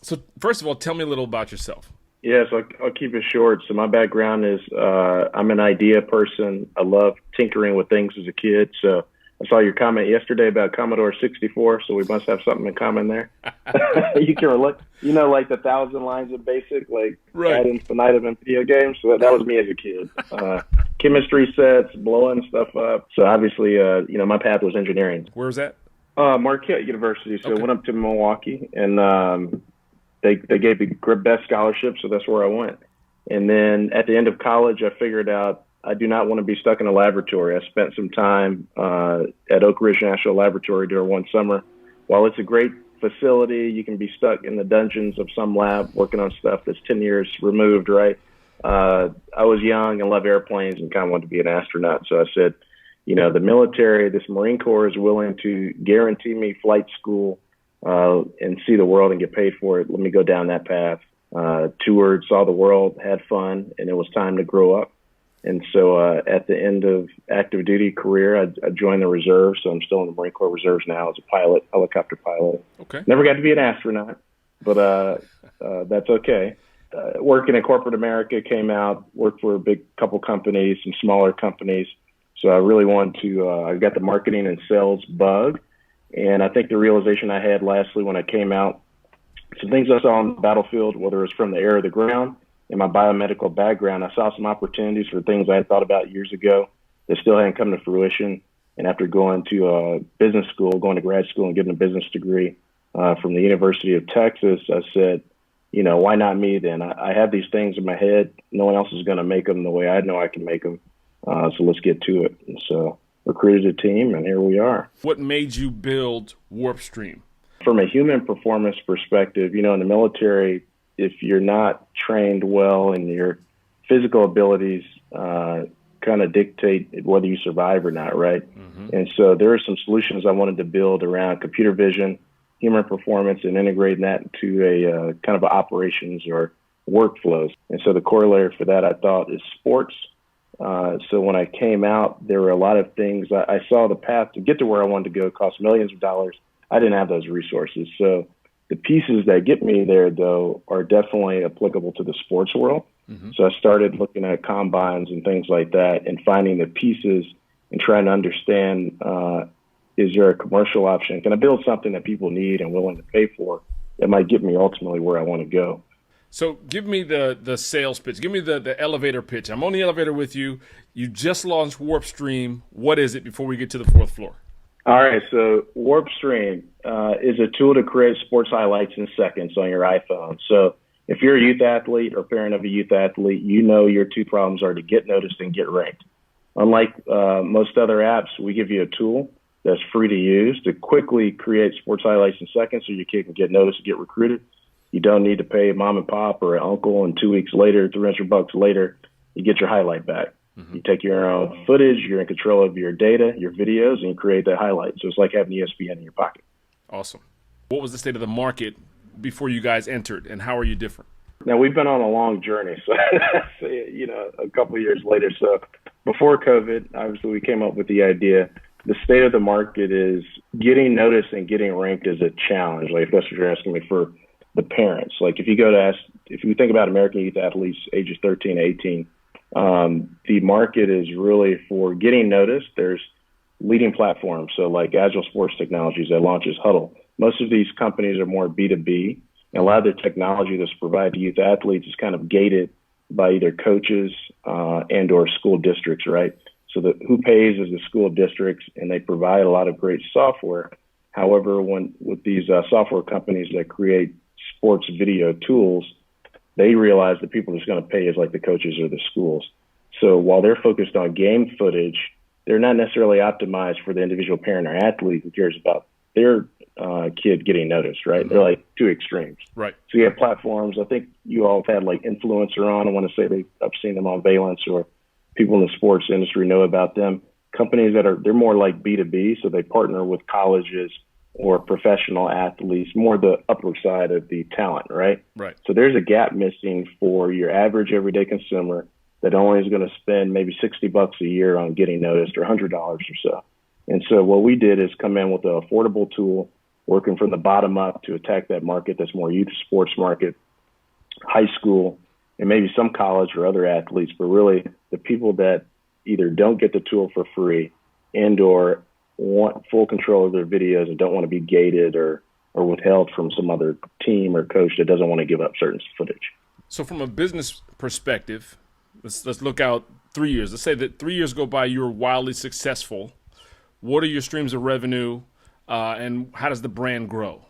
So first of all, tell me a little about yourself. Yeah, so I'll keep it short. So my background is I'm an idea person. I love tinkering with things as a kid. So I saw your comment yesterday about Commodore 64, so we must have something in common there. You can relate, like the thousand lines of basic, like Right. ad infinitum in video games. So that was me as a kid. Chemistry sets, blowing stuff up. So obviously, my path was engineering. Where was that? Marquette University. So I Okay. went up to Milwaukee, and they gave me best scholarship, so that's where I went. And then at the end of college, I figured out I do not want to be stuck in a laboratory. I spent some time at Oak Ridge National Laboratory during one summer. While it's a great facility, you can be stuck in the dungeons of some lab working on stuff that's 10 years removed, right? I was young and loved airplanes and kind of wanted to be an astronaut. So I said, the military, this Marine Corps is willing to guarantee me flight school and see the world and get paid for it. Let me go down that path. Toured, saw the world, had fun, and it was time to grow up. And so at the end of active duty career, I joined the reserves. So I'm still in the Marine Corps Reserves now as a pilot, helicopter pilot. Okay. Never got to be an astronaut, but that's okay. Working in corporate America, came out, worked for a big couple companies, some smaller companies. So I really wanted to, I got the marketing and sales bug. And I think the realization I had lastly when I came out, some things I saw on the battlefield, whether it was from the air or the ground, in my biomedical background, I saw some opportunities for things I had thought about years ago that still hadn't come to fruition. And after going to business school, going to grad school and getting a business degree from the University of Texas, I said, why not me then? I have these things in my head. No one else is going to make them the way I know I can make them. So let's get to it. And so recruited a team, and here we are. What made you build Warpstream? From a human performance perspective, in the military, if you're not trained well and your physical abilities kind of dictate whether you survive or not, right? Mm-hmm. And so there are some solutions I wanted to build around computer vision, human performance, and integrating that into a kind of operations or workflows. And so the corollary for that, I thought, is sports. So when I came out, there were a lot of things. I saw the path to get to where I wanted to go cost millions of dollars. I didn't have those resources. So the pieces that get me there, though, are definitely applicable to the sports world. Mm-hmm. So I started looking at combines and things like that and finding the pieces and trying to understand, is there a commercial option? Can I build something that people need and willing to pay for that might get me ultimately where I want to go? So give me the sales pitch. Give me the elevator pitch. I'm on the elevator with you. You just launched Warpstream. What is it before we get to the fourth floor? All right, so Warpstream is a tool to create sports highlights in seconds on your iPhone. So if you're a youth athlete or parent of a youth athlete, your two problems are to get noticed and get ranked. Unlike most other apps, we give you a tool that's free to use to quickly create sports highlights in seconds so your kid can get noticed and get recruited. You don't need to pay mom and pop or an uncle, and 2 weeks later, $300 later, you get your highlight back. Mm-hmm. You take your own footage, you're in control of your data, your videos, and you create that highlight. So it's like having ESPN in your pocket. Awesome. What was the state of the market before you guys entered, and how are you different? Now, we've been on a long journey, so, a couple of years later. So before COVID, obviously, we came up with the idea. The state of the market is getting noticed and getting ranked is a challenge. Like, if that's what you're asking me, for the parents. Like, if you think about American youth athletes ages 13 to 18, the market is really for getting noticed. There's leading platforms, so like Agile Sports Technologies that launches Huddle. Most of these companies are more B2B, and a lot of the technology that's provided to youth athletes is kind of gated by either coaches and or school districts, right? So who pays is the school districts, and they provide a lot of great software. However, with these software companies that create sports video tools, they realize the people that's going to pay is like the coaches or the schools. So while they're focused on game footage, they're not necessarily optimized for the individual parent or athlete who cares about their kid getting noticed, right? Mm-hmm. They're like two extremes. Right. So you have platforms. I think you all have had like Influencer on. I want to say I've seen them on Valence, or people in the sports industry know about them. Companies they're more like B2B, so they partner with colleges or professional athletes, more the upper side of the talent, right? Right. So there's a gap missing for your average everyday consumer that only is going to spend maybe $60 a year on getting noticed, or $100 or so. And so what we did is come in with an affordable tool working from the bottom up to attack that market that's more youth sports market, high school, and maybe some college or other athletes, but really the people that either don't get the tool for free and or want full control of their videos and don't want to be gated or withheld from some other team or coach that doesn't want to give up certain footage. So from a business perspective, let's look out 3 years. Let's say that 3 years go by, you're wildly successful. What are your streams of revenue, and how does the brand grow?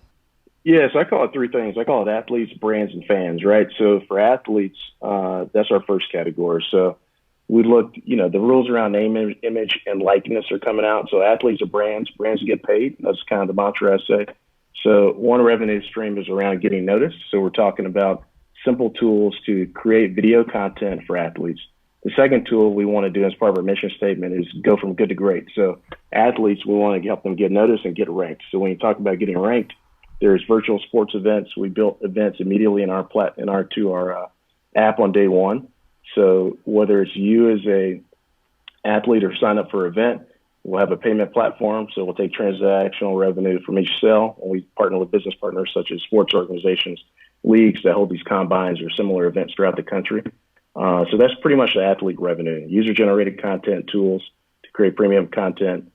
Yeah, so I call it three things. I call it athletes, brands, and fans, right? So for athletes, that's our first category. So we looked, the rules around name, image, and likeness are coming out. So athletes are brands. Brands get paid. That's kind of the mantra I say. So one revenue stream is around getting noticed. So we're talking about simple tools to create video content for athletes. The second tool we want to do as part of our mission statement is go from good to great. So athletes, we want to help them get noticed and get ranked. So when you talk about getting ranked, there's virtual sports events. We built events immediately in our app on day one. So whether it's you as a athlete or sign up for an event, we'll have a payment platform. So we'll take transactional revenue from each sale. And we partner with business partners such as sports organizations, leagues that hold these combines or similar events throughout the country. So that's pretty much the athlete revenue. User-generated content tools to create premium content,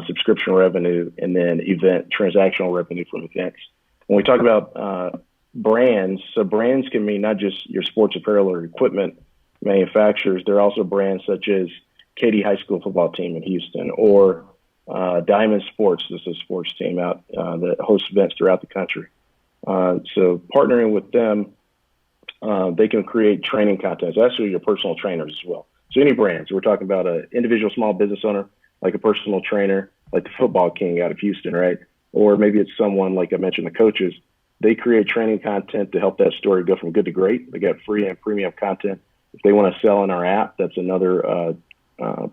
subscription revenue, and then event transactional revenue from events. When we talk about brands, so brands can mean not just your sports apparel or equipment manufacturers. They're also brands such as Katy High School football team in Houston or Diamond Sports. This is a sports team out that hosts events throughout the country. So partnering with them, they can create training content. It's actually your personal trainers as well. So any brands, we're talking about an individual small business owner, like a personal trainer, like the Football King out of Houston, right? Or maybe it's someone, like I mentioned, the coaches. They create training content to help that story go from good to great. They got free and premium content. If they want to sell in our app, that's another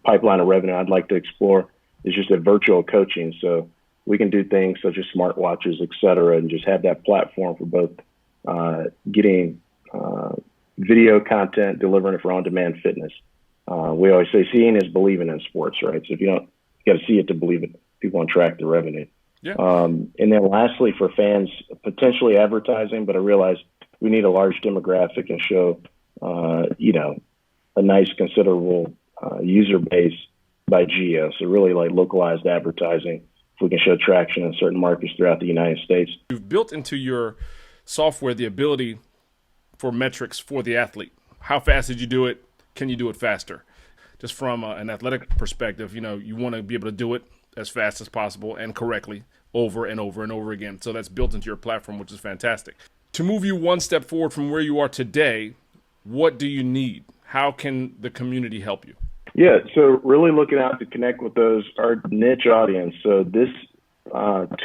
pipeline of revenue I'd like to explore. It's just a virtual coaching. So we can do things such as smartwatches, et cetera, and just have that platform for both getting video content, delivering it for on-demand fitness. We always say seeing is believing in sports, right? So if you got to see it to believe it. People want to track the revenue. Yeah. And then lastly, for fans, potentially advertising, but I realize we need a large demographic and show, a nice, considerable user base by geo. So really like localized advertising, if we can show traction in certain markets throughout the United States. You've built into your software the ability for metrics for the athlete. How fast did you do it? Can you do it faster? Just from an athletic perspective, you want to be able to do it as fast as possible and correctly over and over and over again. So that's built into your platform, which is fantastic. To move you one step forward from where you are today, what do you need? How can the community help you? Yeah, so really looking out to connect with our niche audience. So this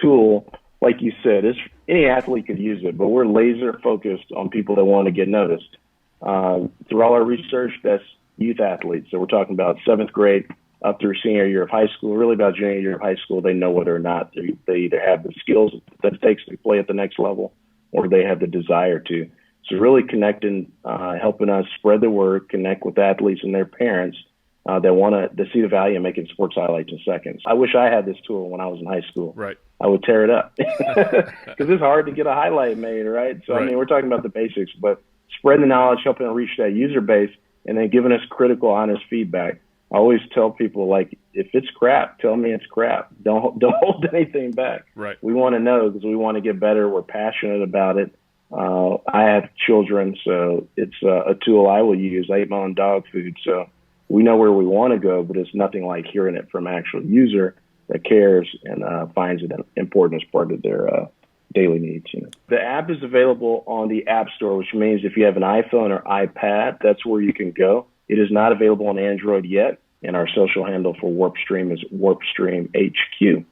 tool, like you said, any athlete could use it, but we're laser focused on people that want to get noticed. Through all our research, that's youth athletes. So we're talking about 7th grade up through senior year of high school, really about junior year of high school. They know whether or not they either have the skills that it takes to play at the next level or they have the desire to. So really connecting, helping us spread the word, connect with athletes and their parents that want to see the value in making sports highlights in seconds. I wish I had this tool when I was in high school. Right. I would tear it up because it's hard to get a highlight made, right? So, right. I mean, we're talking about the basics, but spreading the knowledge, helping to reach that user base, and then giving us critical, honest feedback. I always tell people, like, if it's crap, tell me it's crap. Don't hold anything back. Right. We want to know because we want to get better. We're passionate about it. I have children, so it's a tool I will use. I eat my own dog food, so we know where we want to go, but it's nothing like hearing it from an actual user that cares and finds it important as part of their daily needs. The app is available on the App Store, which means if you have an iPhone or iPad, that's where you can go. It is not available on Android yet, and our social handle for Warpstream is Warpstream HQ.